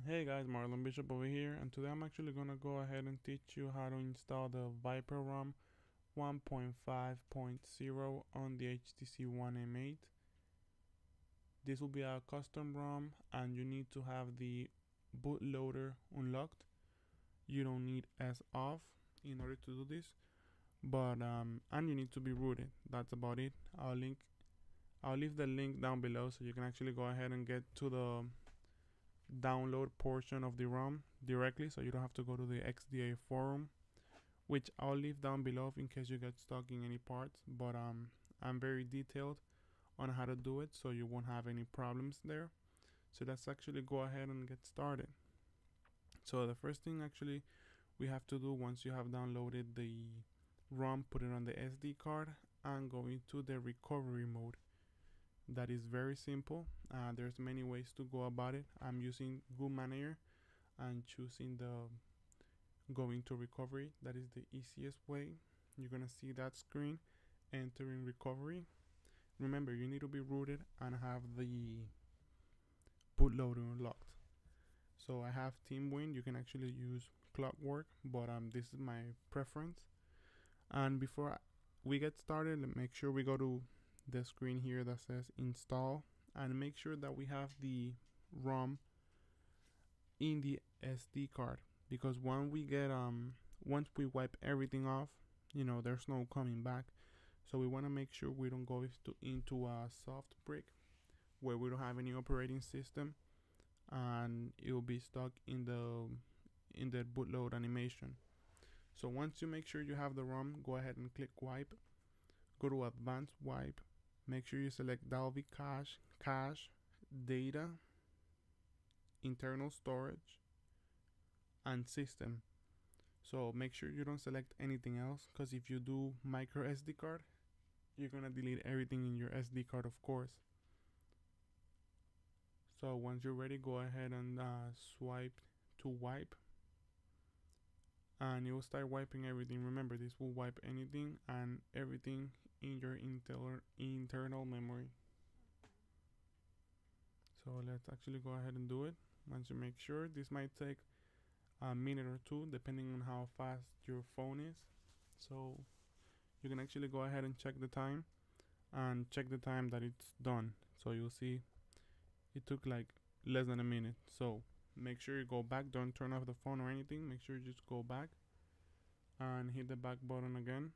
Hey guys, Marlon Bishop over here, and today I'm actually gonna go ahead and teach you how to install the Viper ROM 1.5.0 on the HTC ONE M8. This will be a custom ROM, and you need to have the bootloader unlocked. You don't need S off in order to do this, but and you need to be rooted. That's about it. I'll leave the link down below so you can actually go ahead and get to the download portion of the ROM directly, so you don't have to go to the XDA forum, which I'll leave down below in case you get stuck in any parts. But I'm very detailed on how to do it, so you won't have any problems there. So let's actually go ahead and get started. So the first thing actually we have to do, once you have downloaded the ROM, put it on the SD card and go into the recovery mode. That is very simple. There's many ways to go about it. I'm using Good Manager and choosing the going to recovery. That is the easiest way. You're gonna see that screen, entering recovery. Remember, you need to be rooted and have the bootloader unlocked. So I have TeamWin. You can actually use Clockwork, but this is my preference. And before we get started, make sure we go to the screen here that says install, and make sure that we have the ROM in the SD card, because once we wipe everything off, there's no coming back. So we want to make sure we don't go into a soft brick where we don't have any operating system and it will be stuck in the bootload animation. So once you make sure you have the ROM, go ahead and click wipe, go to advanced wipe. Make sure you select Dalvik cache, data, internal storage, and system. So make sure you don't select anything else, because if you do micro SD card, you're gonna delete everything in your SD card, of course. So once you're ready, go ahead and swipe to wipe, and it will start wiping everything. Remember, this will wipe anything and everything in your internal memory. So let's actually go ahead and do it. Once you make sure, this might take a minute or two depending on how fast your phone is. So you can actually go ahead and check the time and check the time that it's done. So you'll see it took like less than a minute. So make sure you go back, don't turn off the phone or anything. Make sure you just go back and hit the back button again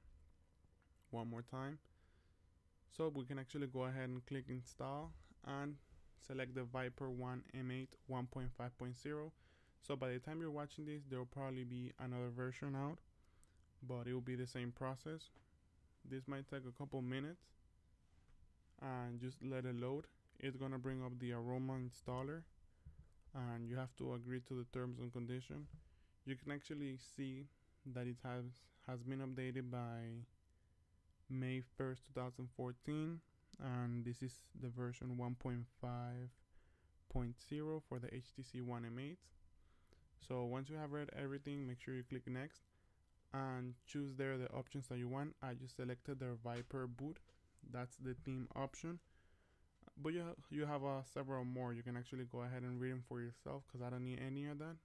one more time. So we can actually go ahead and click install and select the Viper ONE M8 1.5.0. So by the time you're watching this, there will probably be another version out, but it will be the same process. This might take a couple minutes, and just let it load. It's gonna bring up the Aroma installer, and you have to agree to the terms and conditions. You can actually see that it has been updated by May 1st 2014, and this is the version 1.5.0 for the HTC ONE M8. So once you have read everything, make sure you click next and choose there the options that you want. I just selected the Viper boot. That's the theme option, but you have several more. You can actually go ahead and read them for yourself, because I don't need any of that.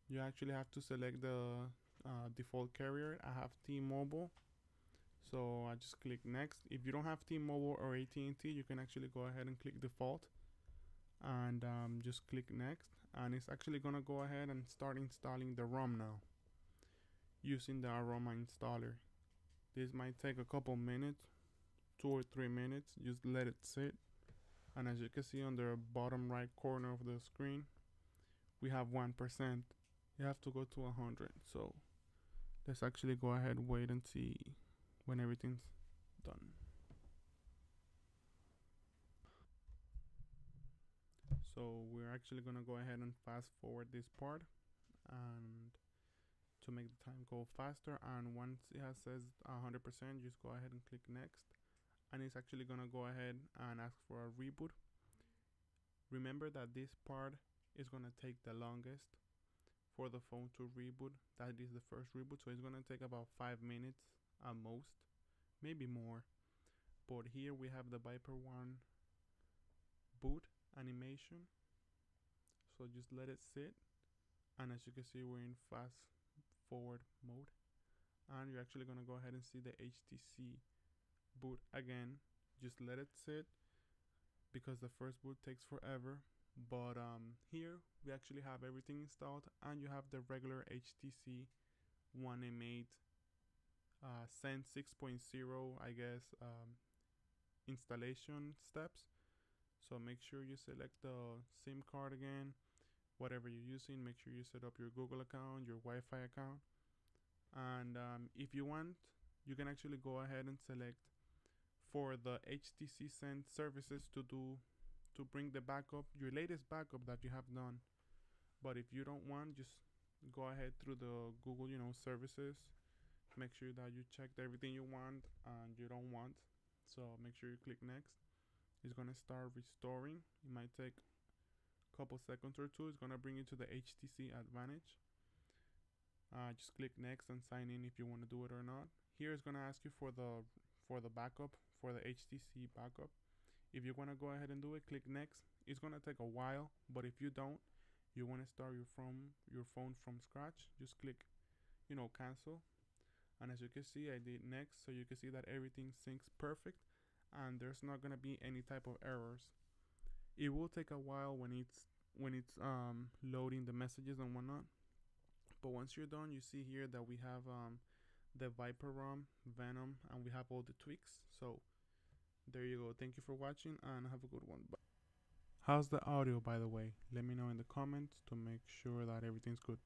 You actually have to select the default carrier. I have T-Mobile, so I just click next. If you don't have T-Mobile or AT&T, you can actually go ahead and click default and just click next, and it's actually gonna go ahead and start installing the ROM now using the Aroma installer. This might take a couple minutes, 2 or 3 minutes. Just let it sit, and as you can see on the bottom right corner of the screen, we have 1%. You have to go to 100. So let's actually go ahead and wait and see when everything's done. So we're actually gonna go ahead and fast forward this part, and to make the time go faster, and once it says 100%, just go ahead and click next, and it's actually gonna go ahead and ask for a reboot. Remember that this part is gonna take the longest for the phone to reboot. That is the first reboot, so it's gonna take about 5 minutes at most, maybe more. But here we have the Viper ONE boot animation. so just let it sit. And as you can see, we're in fast forward mode, and you're actually going to go ahead and see the HTC boot again. Just let it sit because the first boot takes forever. But here we actually have everything installed, and you have the regular HTC ONE M8 Zen 6.0, I guess, installation steps. So make sure you select the SIM card again, whatever you're using. Make sure you set up your Google account, your Wi-Fi account, and if you want, you can actually go ahead and select for the HTC Send services to bring the backup, your latest backup that you have done. But if you don't want, just go ahead through the Google, services. Make sure that you checked everything you want and you don't want. So make sure you click next. It's gonna start restoring. It might take a couple seconds or two. It's gonna bring you to the HTC Advantage. Just click next and sign in if you want to do it or not. Here it's gonna ask you for the backup, for the HTC backup. If you want to go ahead and do it, click next. It's gonna take a while, but if you don't, you want to start your phone from scratch, just click cancel. And as you can see, I did next, so you can see that everything syncs perfect and there's not gonna be any type of errors. It will take a while when it's loading the messages and whatnot, but once you're done, you see here that we have the Viper ROM, Venom, and we have all the tweaks. So there you go. Thank you for watching and have a good one. Bye. How's the audio, by the way? Let me know in the comments to make sure that everything's good.